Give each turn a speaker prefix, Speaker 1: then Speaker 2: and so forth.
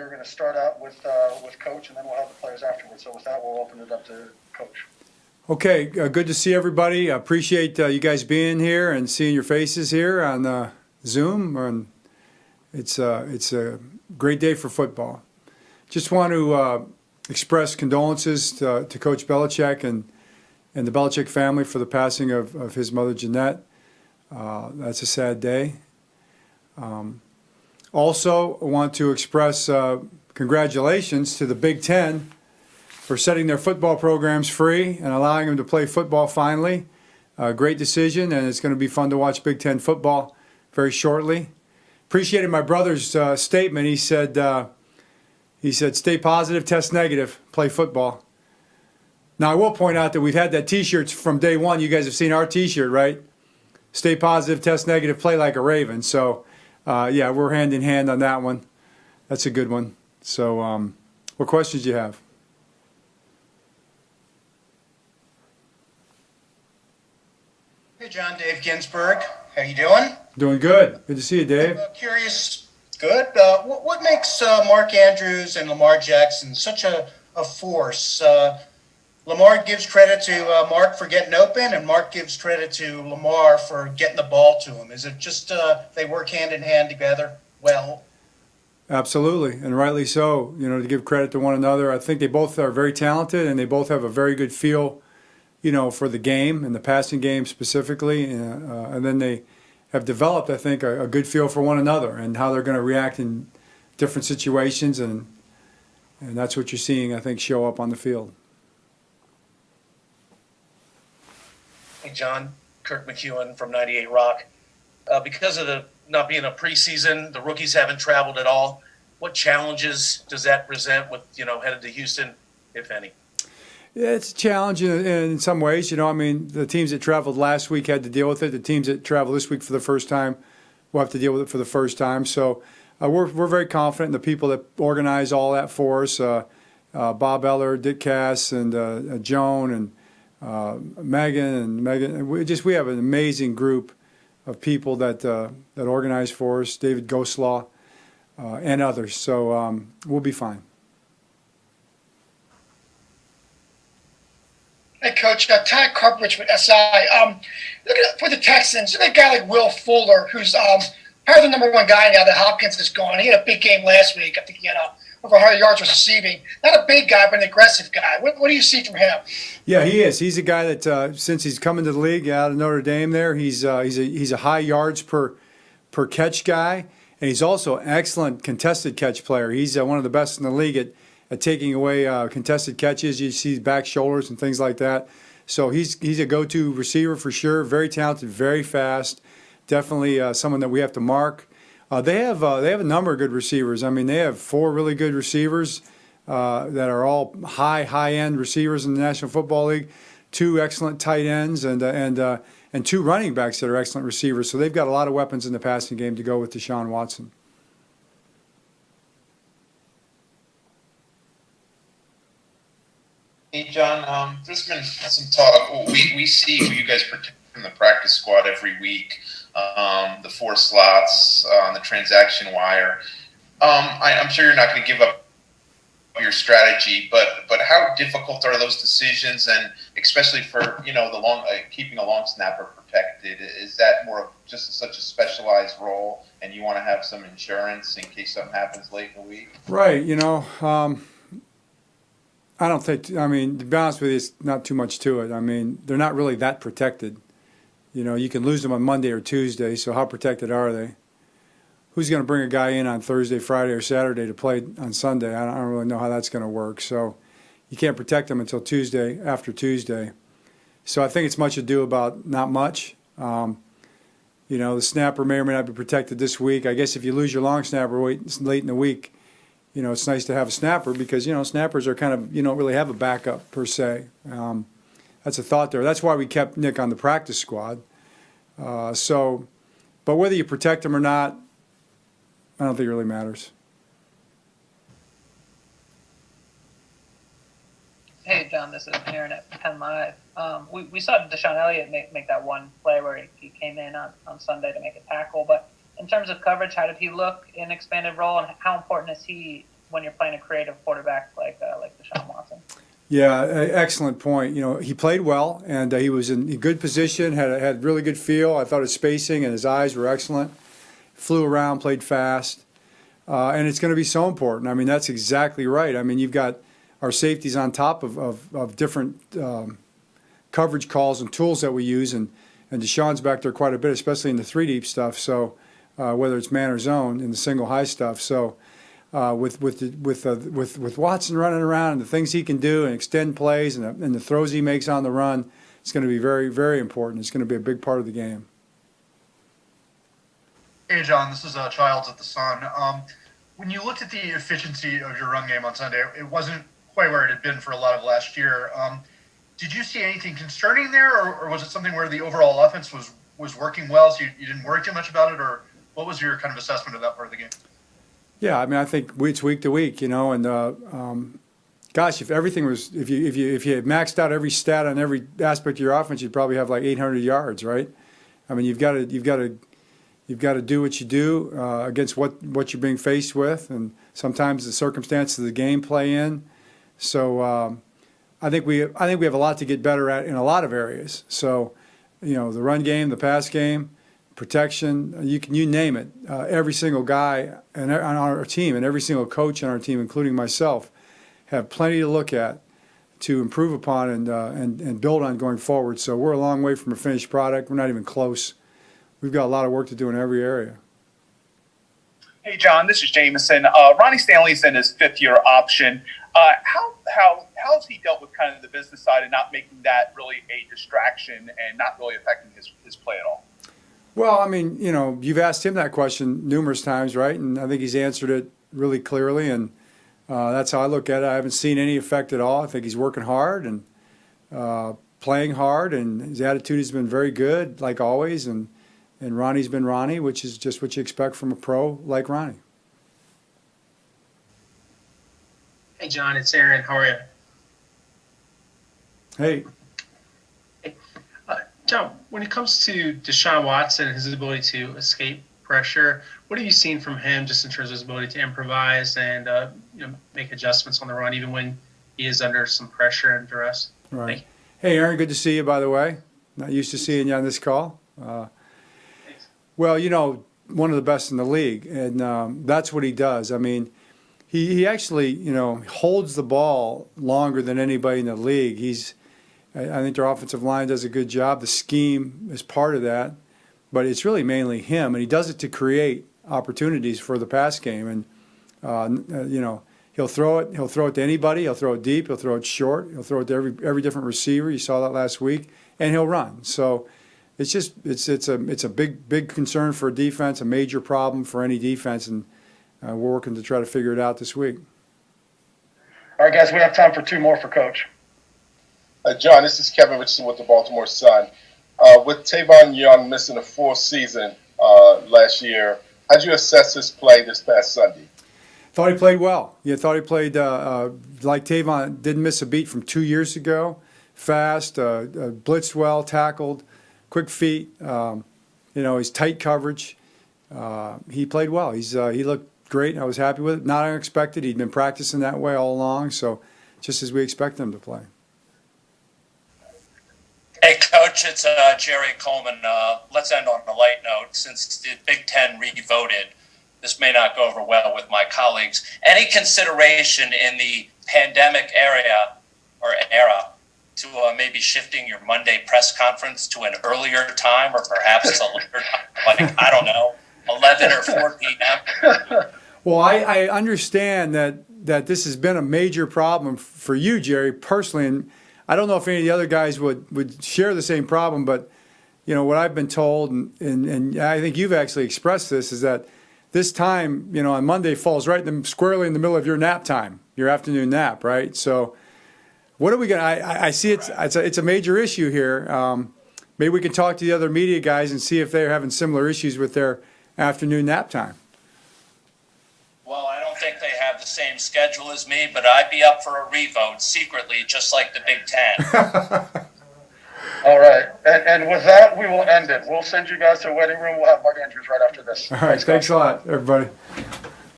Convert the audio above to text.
Speaker 1: we're going to start out with Coach, and then we'll have the players afterwards. So with that, we'll open it up to Coach.
Speaker 2: Okay, good to see everybody. I appreciate you guys being here and seeing your faces here on Zoom. And it's a great day for football. Just want to express condolences to Coach Belichick and the Belichick family for the passing of his mother, Jeanette. That's a sad day. Also, I want to express congratulations to the Big Ten for setting their football programs free and allowing them to play football finally. Great decision, and it's going to be fun to watch Big Ten football very shortly. Appreciated my brother's statement. He said, stay positive, test negative, play football. Now, I will point out that we've had that T-shirt from day one. You guys have seen our T-shirt, right? Stay positive, test negative, play like a Raven. So, yeah, we're hand in hand on that one. That's a good one. So, what questions do you have?
Speaker 3: Hey, John, Dave Ginsburg. How you doing?
Speaker 2: Doing good. Good to see you, Dave.
Speaker 3: Curious. Good. What makes Mark Andrews and Lamar Jackson such a force? Lamar gives credit to Mark for getting open, and Mark gives credit to Lamar for getting the ball to him. Is it just they work hand in hand together well?
Speaker 2: Absolutely, and rightly so. You know, to give credit to one another. I think they both are very talented, and they both have a very good feel, you know, for the game and the passing game specifically. And then they have developed, I think, a good feel for one another and how they're going to react in different situations, and that's what you're seeing, I think, show up on the field.
Speaker 4: Hey, John, Kirk McEwen from 98 Rock. Because of the not being a preseason, the rookies haven't traveled at all. What challenges does that present with, headed to Houston, if any?
Speaker 2: Yeah, it's a challenge in some ways. I mean, the teams that traveled last week had to deal with it. The teams that travel this week for the first time will have to deal with it for the first time. So we're very confident in the people that organize all that for us. Bob Eller, Dick Cass, and Joan, and Megan. We have an amazing group of people that organize for us. David Goslaw and others. So we'll be fine.
Speaker 5: Hey, Coach. Ty Carpridge with SI. For the Texans, look at a guy like Will Fuller, who's probably the number one guy now that Hopkins is gone. He had a big game last week. I think he had over 100 yards receiving. Not a big guy, but an aggressive guy. What do you see from him?
Speaker 2: Yeah, he is. He's a guy that since he's come into the league out of Notre Dame there, he's a high yards per catch guy, and he's also an excellent contested catch player. He's one of the best in the league at taking away contested catches. You see back shoulders and things like that. So he's a go-to receiver for sure. Very talented, very fast. Definitely someone that we have to mark. They have a number of good receivers. I mean, they have 4 really good receivers that are all high-end receivers in the National Football League. 2 excellent tight ends and 2 running backs that are excellent receivers. So they've got a lot of weapons in the passing game to go with DeShon Watson.
Speaker 6: Hey, John, there's been some talk. We see you guys protect from the practice squad every week, the 4 slots on the transaction wire. I'm sure you're not going to give up your strategy, but how difficult are those decisions, and especially for the long keeping a long snapper protected? Is that more of just such a specialized role, and you want to have some insurance in case something happens late in the week?
Speaker 2: Right. I don't think, to be honest with you, it's not too much to it. I mean, they're not really that protected. You can lose them on Monday or Tuesday, so how protected are they? Who's going to bring a guy in on Thursday, Friday, or Saturday to play on Sunday? I don't really know how that's going to work. So you can't protect them until Tuesday, after Tuesday. So I think it's much ado about not much. The snapper may or may not be protected this week. I guess if you lose your long snapper late in the week, it's nice to have a snapper because, snappers are kind of, you don't really have a backup per se. That's a thought there. That's why we kept Nick on the practice squad. But whether you protect him or not, I don't think it really matters.
Speaker 7: Hey, John, this is Aaron at Penn Live. We saw DeShon Elliott make that one play where he came in on Sunday to make a tackle. But in terms of coverage, how did he look in expanded role, and how important is he when you're playing a creative quarterback like DeShon Watson.
Speaker 2: Yeah, excellent point. You know, he played well, and he was in good position, had really good feel. I thought his spacing and his eyes were excellent. Flew around, played fast, and it's going to be so important. I mean, that's exactly right. I mean, you've got our safeties on top of different coverage calls and tools that we use, and DeShon's back there quite a bit, especially in the 3-deep stuff. So whether it's man or zone in the single high stuff. So with Watson running around and the things he can do and extend plays and the throws he makes on the run, it's going to be very, very important. It's going to be a big part of the game.
Speaker 8: Hey, John, this is Childs at the Sun. When you looked at the efficiency of your run game on Sunday, it wasn't quite where it had been for a lot of last year. Did you see anything concerning there, or was it something where the overall offense was working well, so you didn't worry too much about it, or what was your kind of assessment of that part of the game?
Speaker 2: Yeah, I mean, I think it's week to week, you know, and gosh, if everything was, if you had maxed out every stat on every aspect of your offense, you'd probably have like 800 yards, right? I mean, you've got to do what you do against what you're being faced with, and sometimes the circumstances of the game play in. So I think we have a lot to get better at in a lot of areas. So, you know, the run game, the pass game, protection, you name it. Every single guy on our team and every single coach on our team, including myself, have plenty to look at to improve upon and build on going forward. So we're a long way from a finished product. We're not even close. We've got a lot of work to do in every area.
Speaker 9: Hey, John, this is Jameson. Ronnie Stanley's in his 5th-year option. How has he dealt with kind of the business side and not making that really a distraction and not really affecting his play at all?
Speaker 2: Well, I mean, you know, you've asked him that question numerous times, right? And I think he's answered it really clearly, and that's how I look at it. I haven't seen any effect at all. I think he's working hard and playing hard, and his attitude has been very good, like always, and Ronnie's been Ronnie, which is just what you expect from a pro like Ronnie.
Speaker 10: Hey, John, it's Aaron. How are you?
Speaker 2: Hey.
Speaker 10: John, when it comes to DeShon Watson and his ability to escape pressure, what have you seen from him just in terms of his ability to improvise and make adjustments on the run, even when he is under some pressure and duress?
Speaker 2: Right. Hey, Aaron, good to see you, by the way. Not used to seeing you on this call. Well, you know, one of the best in the league, and that's what he does. I mean, he actually, you know, holds the ball longer than anybody in the league. I think their offensive line does a good job. The scheme is part of that, but it's really mainly him, and he does it to create opportunities for the pass game. And you know, he'll throw it to anybody. He'll throw it deep. He'll throw it short. He'll throw it to every different receiver. You saw that last week, and he'll run. So it's a big concern for a defense, a major problem for any defense, and we're working to try to figure it out this week.
Speaker 1: All right, guys, we have time for 2 more for Coach.
Speaker 11: John, this is Kevin Richardson with the Baltimore Sun. With Tavon Young missing a full season last year, how'd you assess his play this past Sunday?
Speaker 2: Thought he played well. Yeah, thought he played like Tavon, didn't miss a beat from 2 years ago. Fast, blitzed well, tackled, quick feet. You know, his tight coverage. He played well. He looked great. I was happy with it. Not unexpected. He'd been practicing that way all along, so just as we expect him to play.
Speaker 12: Hey, Coach, it's Jerry Coleman. Let's end on a light note. Since the Big Ten re-voted, this may not go over well with my colleagues. Any consideration in the pandemic era to maybe shifting your Monday press conference to an earlier time or perhaps a later time, like, I don't know, 11 or 4 p.m.?
Speaker 2: Well, I understand that this has been a major problem for you, Jerry, personally, and I don't know if any of the other guys would share the same problem, but you know what I've been told, and I think you've actually expressed this, is that this time, you know, on Monday falls right squarely in the middle of your nap time, your afternoon nap, right? So, what are we gonna? I see it's a major issue here. Maybe we can talk to the other media guys and see if they're having similar issues with their afternoon nap time.
Speaker 12: Well, I don't think they have the same schedule as me, but I'd be up for a revote secretly, just like the Big Ten.
Speaker 1: All right. And with that, we will end it. We'll send you guys to a waiting room. We'll have Mark Andrews right after this.
Speaker 2: All right. Thanks a lot, everybody.